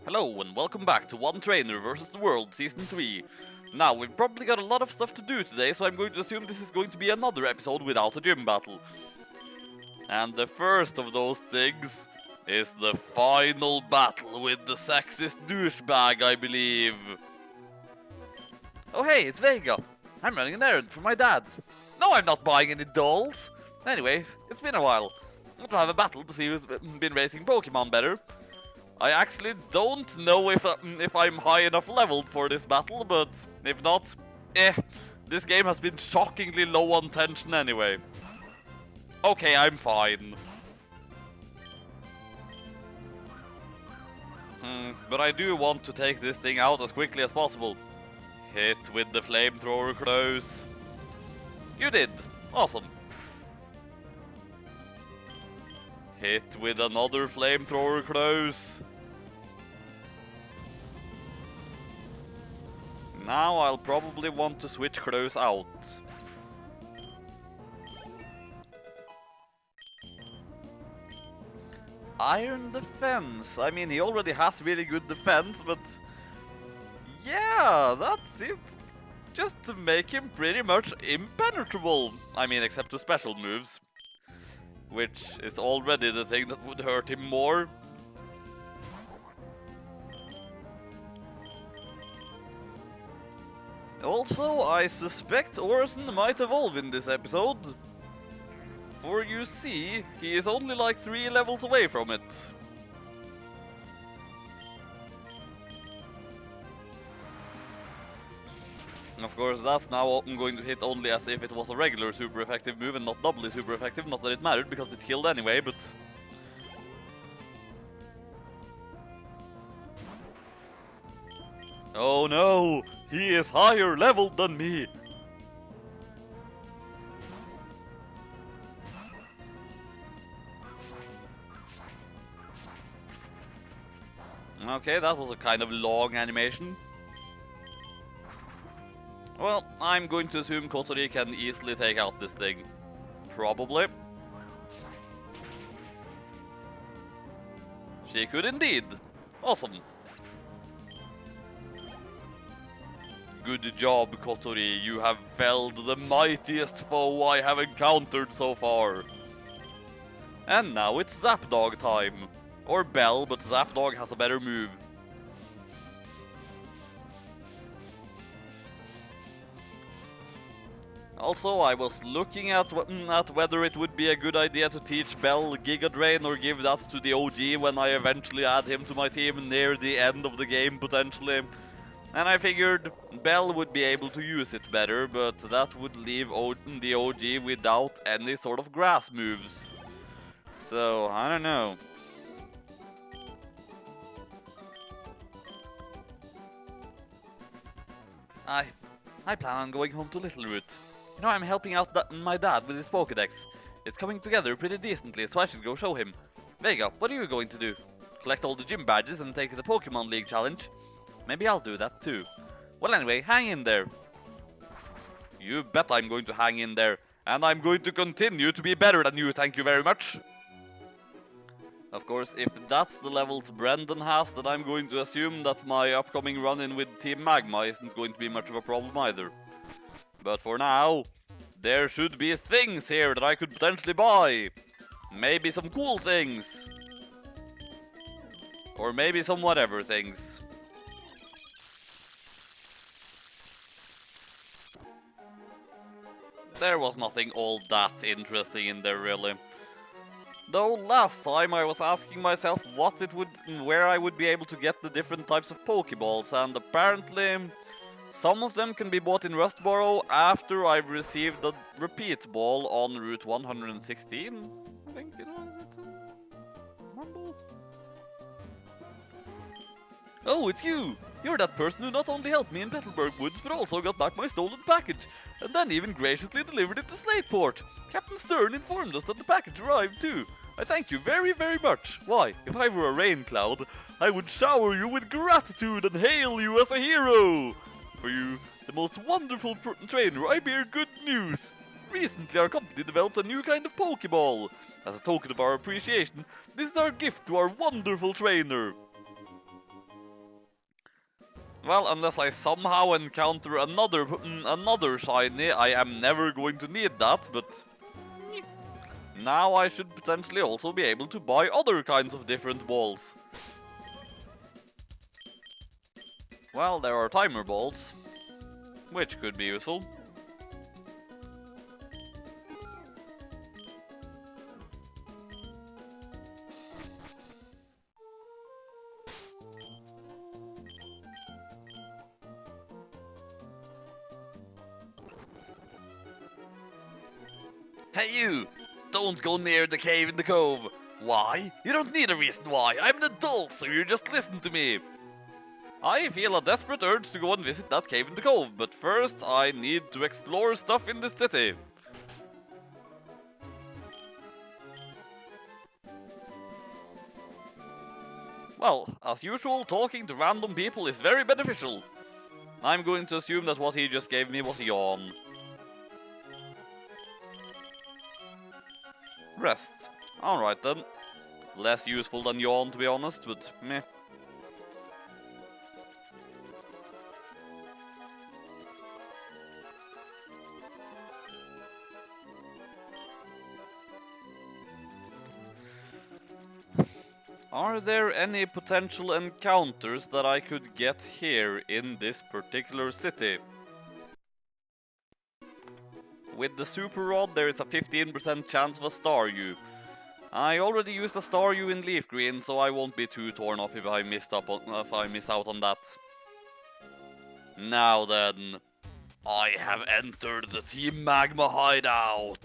Hello and welcome back to One Trainer vs. the World Season 3. Now, we've probably got a lot of stuff to do today, so I'm going to assume this is going to be another episode without a gym battle. And the first of those things is the final battle with the sexist douchebag, I believe. Oh hey, it's Vega. I'm running an errand for my dad. No, I'm not buying any dolls. Anyways, it's been a while. I want to have a battle to see who's been racing Pokemon better. I actually don't know if I'm high enough leveled for this battle, but if not, this game has been shockingly low on tension anyway. Okay, I'm fine. But I do want to take this thing out as quickly as possible. Hit with the flamethrower close. You did. Awesome. Hit with another flamethrower close. Now I'll probably want to switch Close out. Iron defense. I mean, he already has really good defense, but yeah, that's it. Just to make him pretty much impenetrable. I mean, except to special moves, which is already the thing that would hurt him more. Also, I suspect Orson might evolve in this episode. For you see, he is only like 3 levels away from it. Of course, that's now going to hit only as if it was a regular super effective move and not doubly super effective. Not that it mattered, because it killed anyway, but... Oh no! He is higher leveled than me! Okay, that was a kind of long animation. Well, I'm going to assume Kotori can easily take out this thing. Probably. She could indeed. Awesome. Good job, Kotori. You have felled the mightiest foe I have encountered so far. And now it's Zapdog time. Or Bell, but Zapdog has a better move. Also, I was looking at whether it would be a good idea to teach Bell Giga Drain or give that to the OG when I eventually add him to my team near the end of the game, potentially. And I figured Bell would be able to use it better, but that would leave the OG without any sort of grass moves. So, I don't know. I plan on going home to Littleroot. You know, I'm helping out my dad with his Pokédex. It's coming together pretty decently, so I should go show him. Vega, what are you going to do? Collect all the gym badges and take the Pokémon League challenge? Maybe I'll do that too. Well anyway, hang in there. You bet I'm going to hang in there. And I'm going to continue to be better than you, thank you very much. Of course, if that's the levels Brendan has, then I'm going to assume that my upcoming run-in with Team Magma isn't going to be much of a problem either. But for now, there should be things here that I could potentially buy. Maybe some cool things. Or maybe some whatever things. There was nothing all that interesting in there, really. Though last time I was asking myself where I would be able to get the different types of Pokeballs, and apparently some of them can be bought in Rustboro after I've received the repeat ball on Route 116. I think, you know, is it Rumble? Oh, it's you! You're that person who not only helped me in Petalburg Woods, but also got back my stolen package, and then even graciously delivered it to Slateport. Captain Stern informed us that the package arrived too. I thank you very, very much. Why, if I were a rain cloud, I would shower you with gratitude and hail you as a hero. For you, the most wonderful trainer, I bear good news. Recently, our company developed a new kind of Pokeball. As a token of our appreciation, this is our gift to our wonderful trainer. Well, unless I somehow encounter another shiny, I am never going to need that, but now I should potentially also be able to buy other kinds of different balls. Well, there are timer balls, which could be useful. Hey you! Don't go near the cave in the cove! Why? You don't need a reason why! I'm an adult, so you just listen to me! I feel a desperate urge to go and visit that cave in the cove, but first I need to explore stuff in the city. Well, as usual, talking to random people is very beneficial. I'm going to assume that what he just gave me was a yawn. Rest. Alright then. Less useful than yawn, to be honest, but meh. Are there any potential encounters that I could get here in this particular city? With the Super Rod, there is a 15% chance of a Staryu. I already used a Staryu in Leaf Green, so I won't be too torn off if I miss out on that. Now then, I have entered the Team Magma hideout.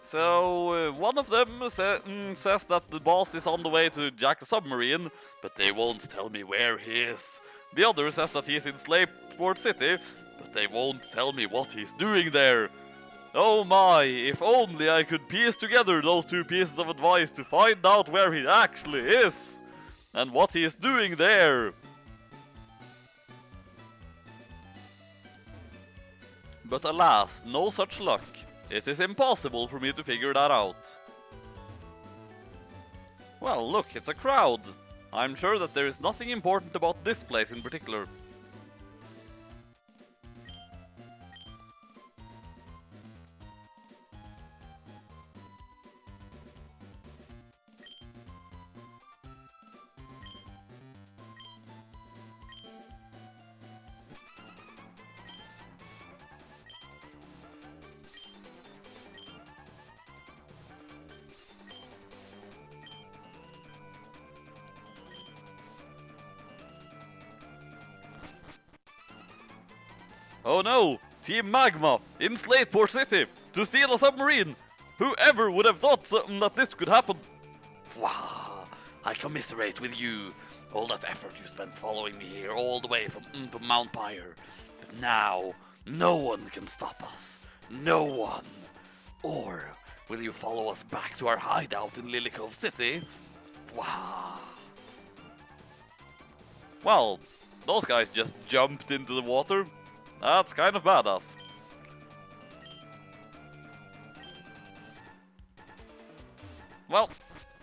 So, one of them says that the boss is on the way to jack the submarine, but they won't tell me where he is. The other says that he's in Slateport City, but they won't tell me what he's doing there. Oh my, if only I could piece together those two pieces of advice to find out where he actually is, and what he is doing there. But alas, no such luck. It is impossible for me to figure that out. Well, look, it's a crowd. I'm sure that there is nothing important about this place in particular. Oh no! Team Magma in Slateport City to steal a submarine! Whoever would have thought that this could happen? Wow, I commiserate with you. All that effort you spent following me here all the way from Mount Pyre. But now, no one can stop us. No one. Or will you follow us back to our hideout in Lily Cove City? Wow. Well, those guys just jumped into the water. That's kind of badass. Well,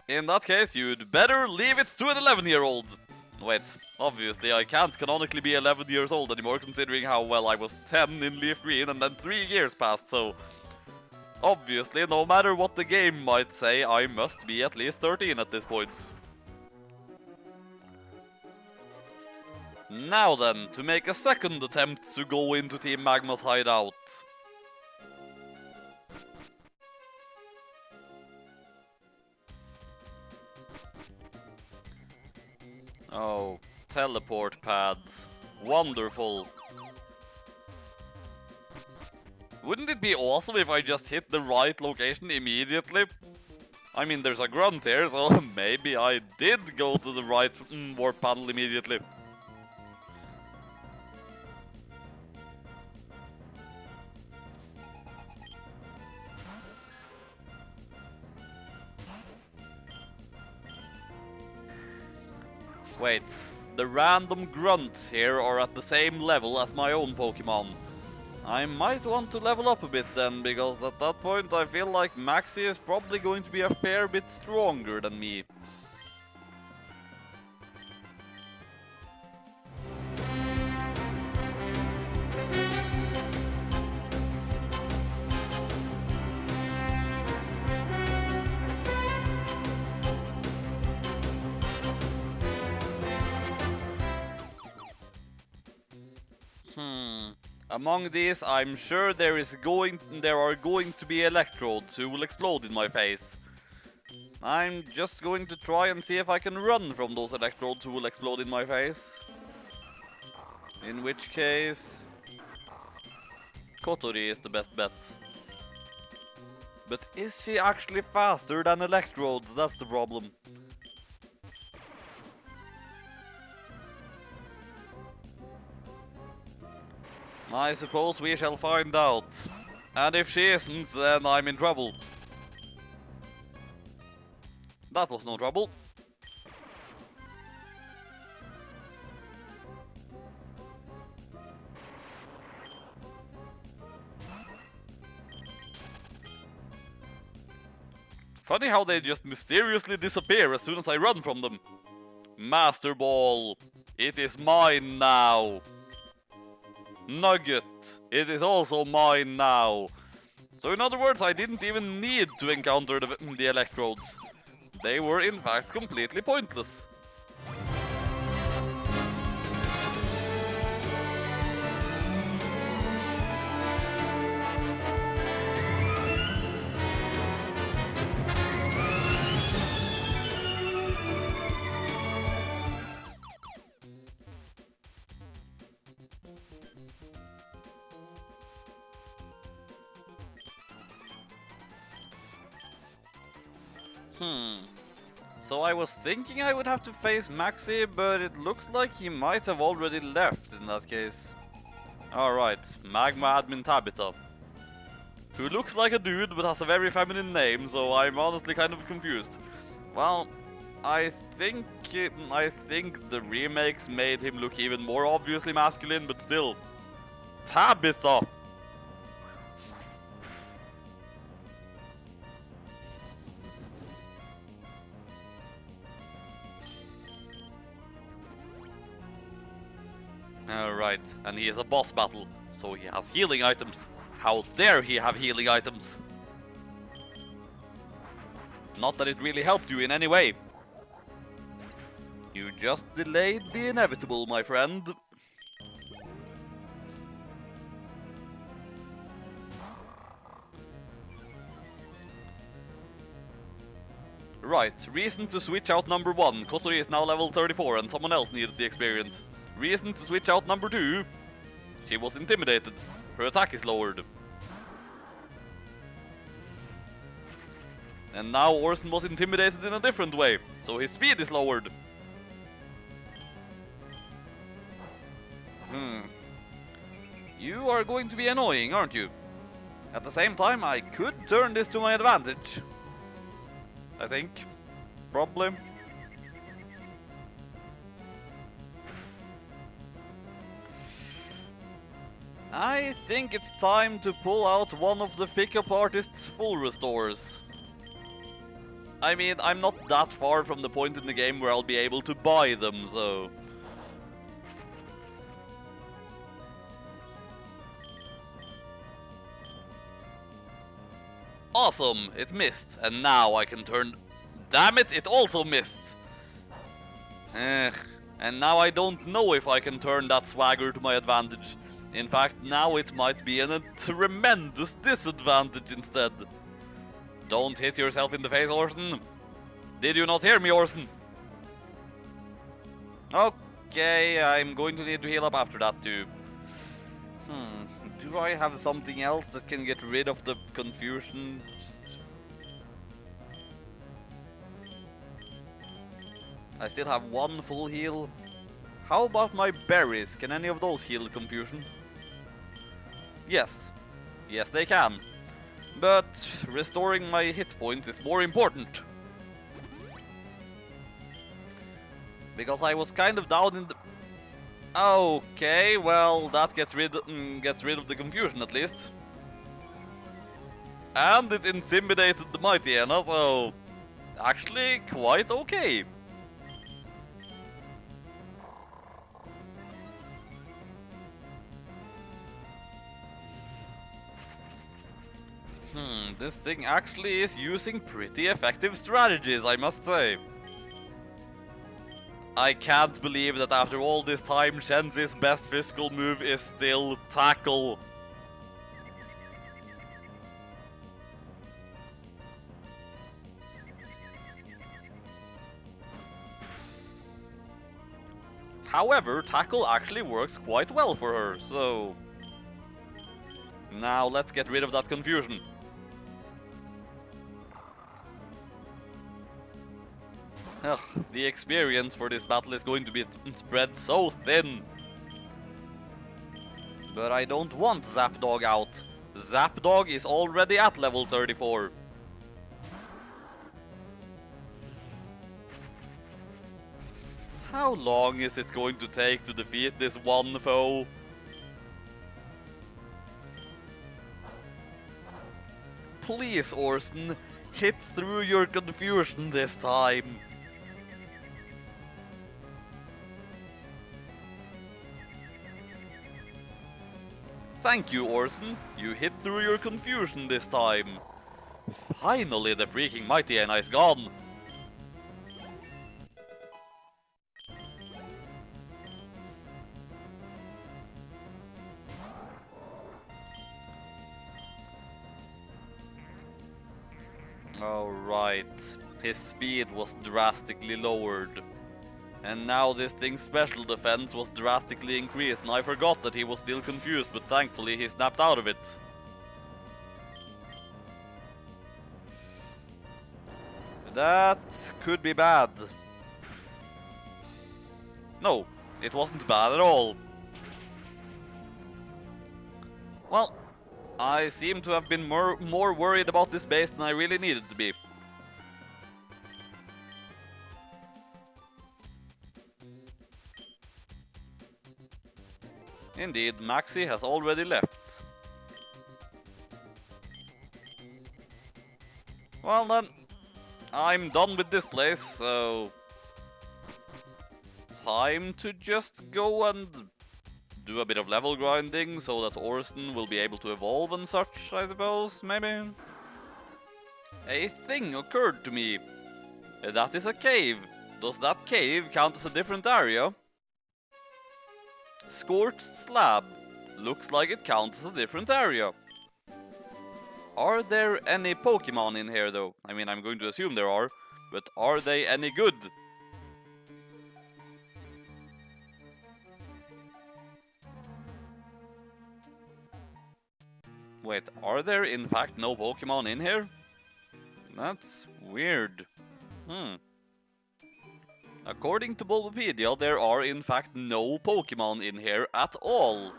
in that case, you'd better leave it to an 11-year-old. Wait, obviously I can't canonically be 11 years old anymore, considering how well I was 10 in Leaf Green and then 3 years passed, so... Obviously, no matter what the game might say, I must be at least 13 at this point. Now then, to make a second attempt to go into Team Magma's hideout. Oh, teleport pads. Wonderful. Wouldn't it be awesome if I just hit the right location immediately? I mean, there's a grunt here, so maybe I did go to the right warp panel immediately. Wait, the random grunts here are at the same level as my own Pokémon. I might want to level up a bit then, because at that point I feel like Maxie is probably going to be a fair bit stronger than me. Among these, I'm sure there are going to be Electrodes who will explode in my face. I'm just going to try and see if I can run from those Electrodes who will explode in my face. In which case, Kotori is the best bet. But is she actually faster than Electrodes? That's the problem. I suppose we shall find out. And if she isn't, then I'm in trouble. That was no trouble. Funny how they just mysteriously disappear as soon as I run from them. Master Ball, it is mine now. Nugget, it is also mine now. So in other words, I didn't even need to encounter the Electrodes. They were in fact completely pointless. So I was thinking I would have to face Maxie, but it looks like he might have already left in that case. Alright, Magma Admin Tabitha. Who looks like a dude but has a very feminine name, so I'm honestly kind of confused. Well, I think the remakes made him look even more obviously masculine, but still. Tabitha! Alright, and he is a boss battle, so he has healing items. How dare he have healing items? Not that it really helped you in any way. You just delayed the inevitable, my friend. Right, reason to switch out number 1. Kotori is now level 34 and someone else needs the experience. Reason to switch out number 2. She was intimidated. Her attack is lowered. And now Orson was intimidated in a different way, so his speed is lowered. You are going to be annoying, aren't you? At the same time, I could turn this to my advantage. I think. Probably. I think it's time to pull out one of the pickup artist's full restores. I mean, I'm not that far from the point in the game where I'll be able to buy them, so... Awesome! It missed, and now I can turn... Damn it, it also missed! And now I don't know if I can turn that swagger to my advantage. In fact, now it might be a tremendous disadvantage instead. Don't hit yourself in the face, Orson. Did you not hear me, Orson? Okay, I'm going to need to heal up after that too. Do I have something else that can get rid of the confusion? I still have one full heal. How about my berries? Can any of those heal confusion? Yes. Yes, they can. But restoring my hit points is more important. Because I was kind of down in the... Okay, well, that gets rid of the confusion at least. And it intimidated the mighty Anna, so actually quite okay. This thing actually is using pretty effective strategies, I must say. I can't believe that after all this time, Shenzi's best physical move is still Tackle. However, Tackle actually works quite well for her, so... Now let's get rid of that confusion. Ugh, the experience for this battle is going to be spread so thin. But I don't want Zapdog out. Zapdog is already at level 34. How long is it going to take to defeat this one foe? Please, Orson, hit through your confusion this time. Thank you, Orson. You hit through your confusion this time. Finally, the freaking mighty Anna is gone. Alright, his speed was drastically lowered. And now this thing's special defense was drastically increased, and I forgot that he was still confused, but thankfully he snapped out of it. That could be bad. No, it wasn't bad at all. Well, I seem to have been more worried about this base than I really needed to be. Indeed, Maxi has already left. Well then, I'm done with this place, so... Time to just go and do a bit of level grinding so that Orson will be able to evolve and such, I suppose, maybe? A thing occurred to me. That is a cave. Does that cave count as a different area? Scorched slab. Looks like it counts as a different area. Are there any Pokemon in here though? I mean, I'm going to assume there are, but are they any good? Wait, are there in fact no Pokemon in here? That's weird. According to Bulbapedia, there are in fact no Pokemon in here at all.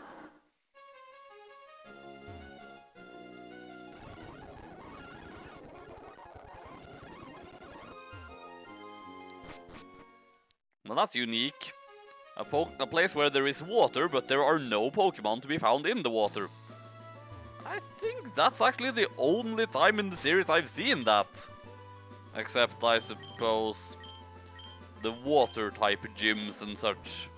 Well, that's unique. A place where there is water, but there are no Pokemon to be found in the water. I think that's actually the only time in the series I've seen that. Except, I suppose, the water-type gyms and such.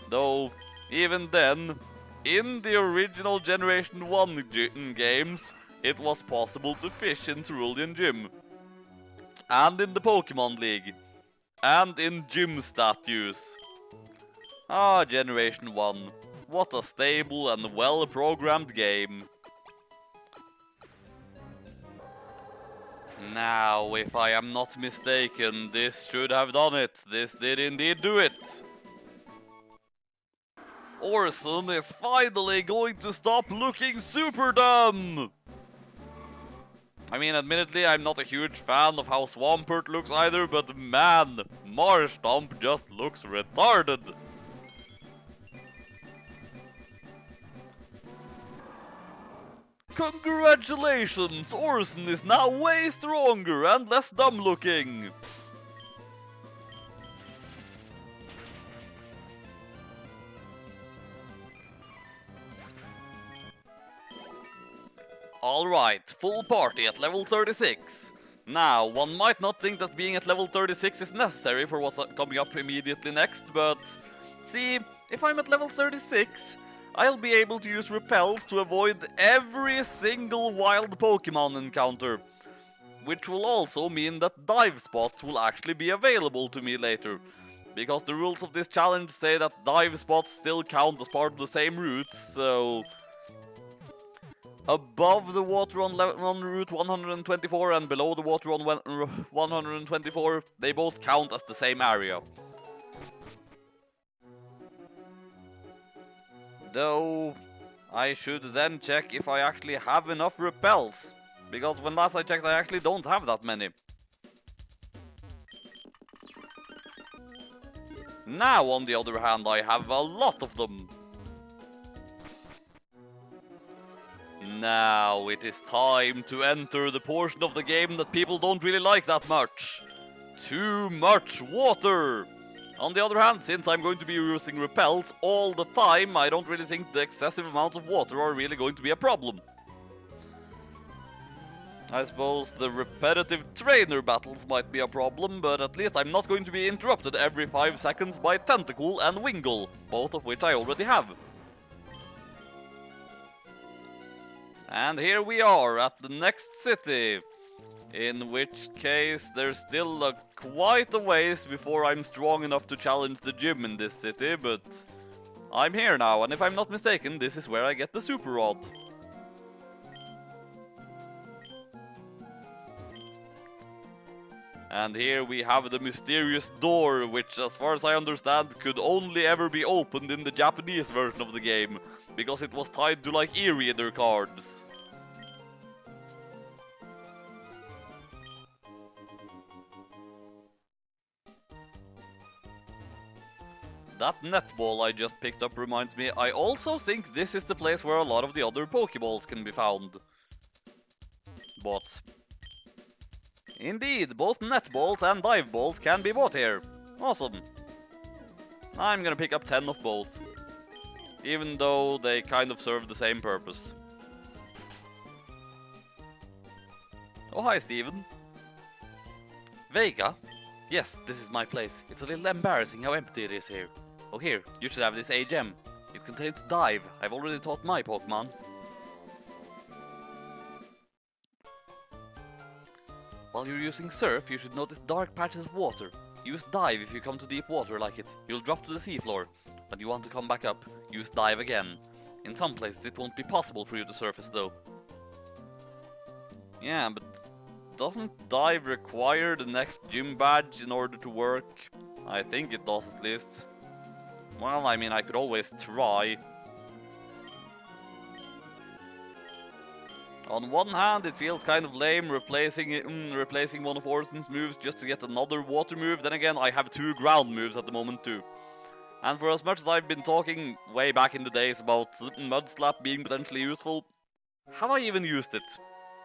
Though, even then, in the original Generation 1 games, it was possible to fish in Cerulean Gym. And in the Pokémon League. And in gym statues. Ah, Generation 1. What a stable and well-programmed game. Now, if I am not mistaken, this should have done it. This did indeed do it. Orson is finally going to stop looking super dumb! I mean, admittedly, I'm not a huge fan of how Swampert looks either, but man, Marshtomp just looks retarded. Congratulations! Orson is now way stronger and less dumb looking. Alright, full party at level 36. Now, one might not think that being at level 36 is necessary for what's coming up immediately next, but see, if I'm at level 36, I'll be able to use repels to avoid every single wild Pokemon encounter. Which will also mean that dive spots will actually be available to me later. Because the rules of this challenge say that dive spots still count as part of the same route, so above the water on Route 124 and below the water on 124, they both count as the same area. Though, I should then check if I actually have enough repels. Because when last I checked, I actually don't have that many. Now, on the other hand, I have a lot of them. Now it is time to enter the portion of the game that people don't really like that much. Too much water! On the other hand, since I'm going to be using repels all the time, I don't really think the excessive amounts of water are really going to be a problem. I suppose the repetitive trainer battles might be a problem, but at least I'm not going to be interrupted every 5 seconds by Tentacle and Wingull, both of which I already have. And here we are at the next city, in which case there's still quite a ways before I'm strong enough to challenge the gym in this city, but I'm here now, and if I'm not mistaken, this is where I get the Super Rod. And here we have the mysterious door, which, as far as I understand, could only ever be opened in the Japanese version of the game, because it was tied to, like, e-reader cards. That netball I just picked up reminds me, I also think this is the place where a lot of the other Pokeballs can be found. But indeed, both netballs and dive balls can be bought here. Awesome. I'm gonna pick up 10 of both. Even though they kind of serve the same purpose. Oh, hi, Steven. Vega? Yes, this is my place. It's a little embarrassing how empty it is here. Oh, here, you should have this A-gem. It contains dive. I've already taught my Pokemon. While you're using surf, you should notice dark patches of water. Use dive if you come to deep water like it. You'll drop to the seafloor. When you want to come back up, use dive again. In some places it won't be possible for you to surface though. Yeah, but doesn't dive require the next gym badge in order to work? I think it does at least. Well, I mean, I could always try. On one hand, it feels kind of lame replacing one of Orsten's moves just to get another water move. Then again, I have 2 ground moves at the moment too. And for as much as I've been talking way back in the days about Mud Slap being potentially useful, have I even used it?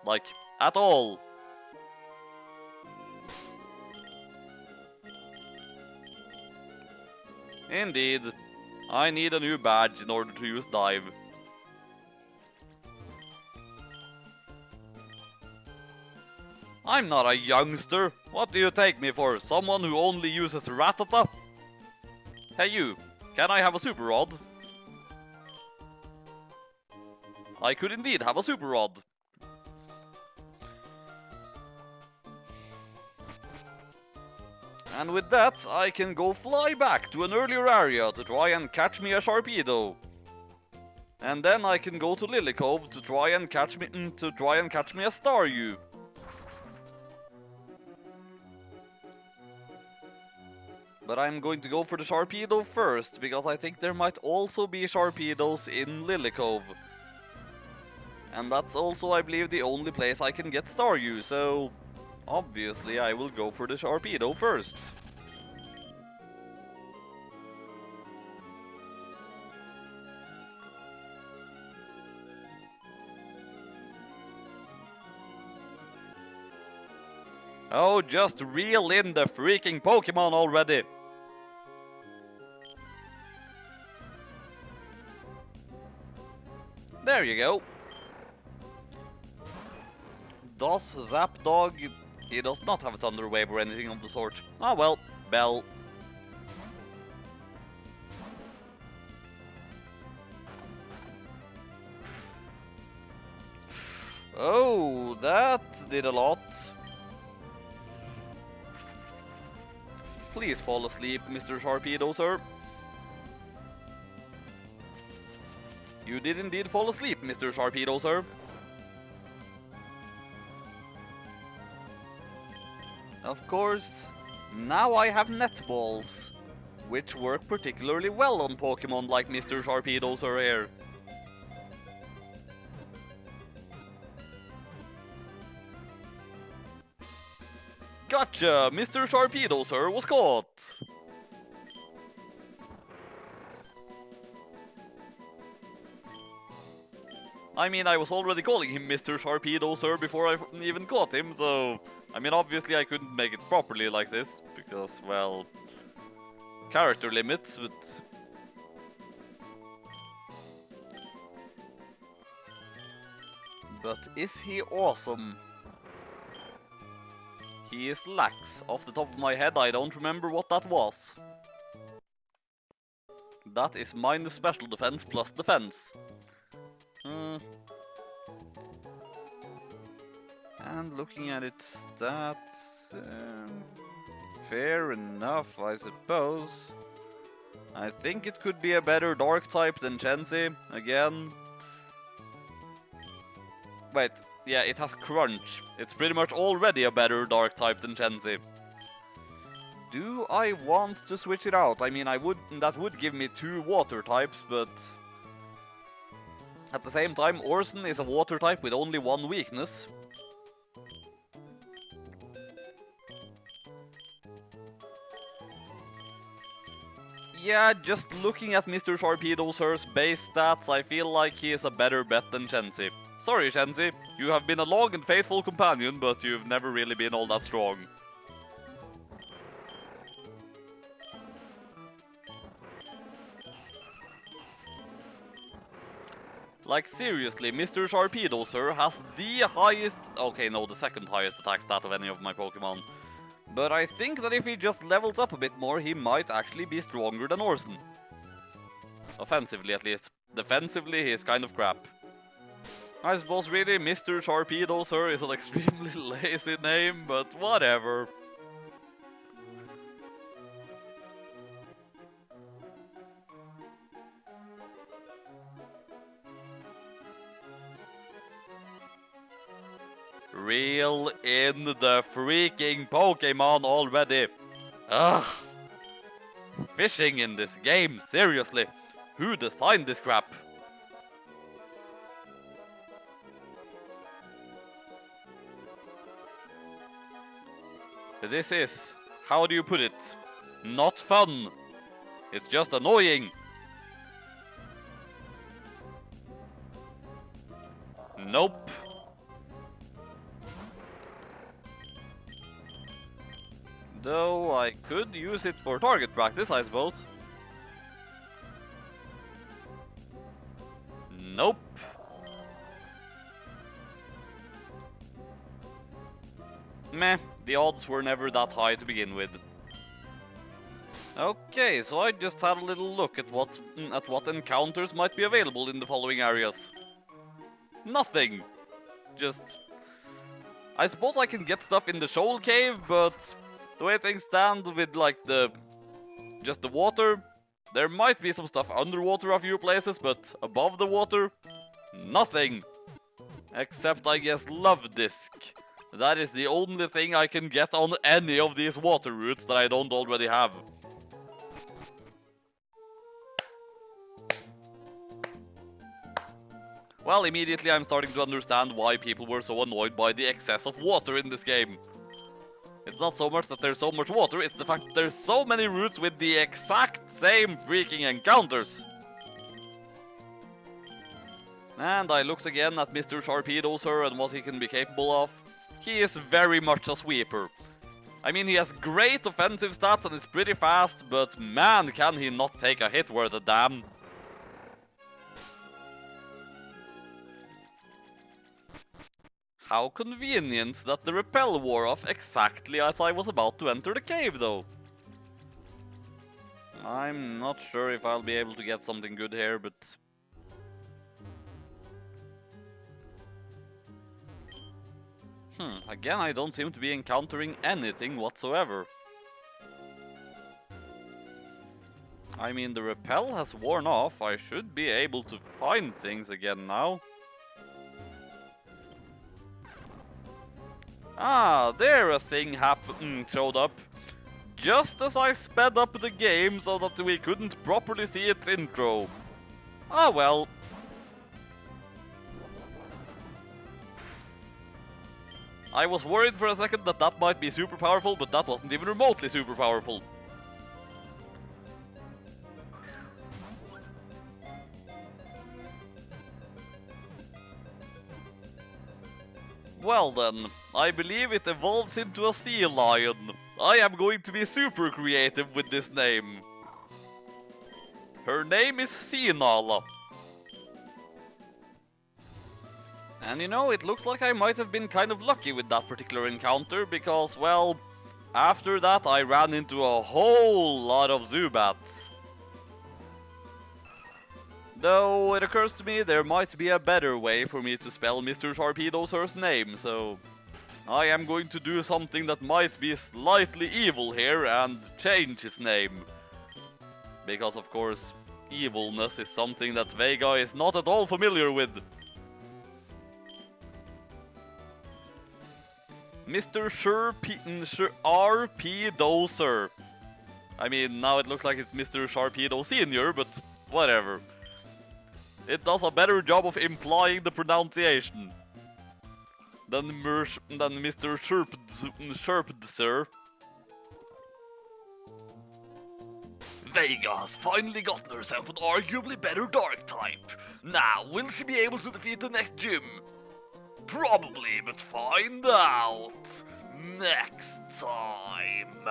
Like, at all? Indeed, I need a new badge in order to use dive. I'm not a youngster. What do you take me for? Someone who only uses Rattata? Hey you, can I have a Super Rod? I could indeed have a Super Rod. And with that, I can go fly back to an earlier area to try and catch me a Sharpedo. And then I can go to Lily Cove to try and catch me a Staryu. But I'm going to go for the Sharpedo first, because I think there might also be Sharpedos in Lily Cove. And that's also, I believe, the only place I can get Staryu, so obviously I will go for the Sharpedo first. Oh, just reel in the freaking Pokemon already! There you go. Does Zapdog? He does not have a Thunder Wave or anything of the sort. Ah well, Bell. Oh, that did a lot. Please fall asleep, Mr. Sharpedo, sir. You did indeed fall asleep, Mr. Sharpedo, sir. Of course, now I have netballs, which work particularly well on Pokemon like Mr. Sharpedo, sir here. Gotcha! Mr. Sharpedo, sir, was caught! I mean, I was already calling him Mr. Sharpedo, sir, before I even caught him, so... I mean, obviously I couldn't make it properly like this, because, well... character limits, but... But is he awesome? He is lax. Off the top of my head, I don't remember what that was. That is minus special defense plus defense. And looking at its stats... fair enough, I suppose. I think it could be a better dark type than Chansey, again. Wait. Yeah, it has Crunch. It's pretty much already a better dark type than Chansey. Do I want to switch it out? I mean, that would give me 2 water types, but... at the same time, Orson is a water type with only 1 weakness. Yeah, just looking at Mr. Sharpedo Sir's base stats, I feel like he is a better bet than Chansey. Sorry, Chansey, you have been a long and faithful companion, but you've never really been all that strong. Like, seriously, Mr. Sharpedo, sir, has the highest... okay, no, the second highest attack stat of any of my Pokemon. But I think that if he just levels up a bit more, he might actually be stronger than Orson. Offensively, at least. Defensively, he is kind of crap. I suppose really Mr. Sharpedo, sir, is an extremely lazy name, but whatever. Reel in the freaking Pokemon already. Ugh. Fishing in this game, seriously. Who designed this crap? This is, how do you put it, not fun. It's just annoying. Nope. Though I could use it for target practice, I suppose. Nope. Meh, the odds were never that high to begin with. Okay, so I just had a little look at what encounters might be available in the following areas. Nothing. Just... I suppose I can get stuff in the Shoal Cave, but the way things stand with, like, just the water, there might be some stuff underwater a few places, but above the water, nothing. Except, I guess, Love Disc. That is the only thing I can get on any of these water routes that I don't already have. Well, immediately I'm starting to understand why people were so annoyed by the excess of water in this game. It's not so much that there's so much water, it's the fact that there's so many routes with the exact same freaking encounters. And I looked again at Mr. Sharpedo, sir, and what he can be capable of. He is very much a sweeper. I mean, he has great offensive stats and is pretty fast, but man, can he not take a hit worth a damn. How convenient that the repel wore off exactly as I was about to enter the cave, though. I'm not sure if I'll be able to get something good here, but... again, I don't seem to be encountering anything whatsoever. I mean, the repel has worn off. I should be able to find things again now. Ah, there a thing showed up. Just as I sped up the game so that we couldn't properly see its intro. Ah well. I was worried for a second that that might be super powerful, but that wasn't even remotely super powerful. Well then, I believe it evolves into a sea lion. I am going to be super creative with this name. Her name is Sinala. And you know, it looks like I might have been kind of lucky with that particular encounter, because, well, after that I ran into a whole lot of Zubats. Though it occurs to me there might be a better way for me to spell Mr. Sharpedo Sir's name, so I am going to do something that might be slightly evil here and change his name. Because of course, evilness is something that Vega is not at all familiar with. Mr. Sharpedo Sir. I mean, now it looks like it's Mr. Sharpedo Senior, but whatever. It does a better job of implying the pronunciation than Mr. Sharpedo Sir. Vega has finally gotten herself an arguably better dark type. Now, will she be able to defeat the next gym? Probably, but find out next time.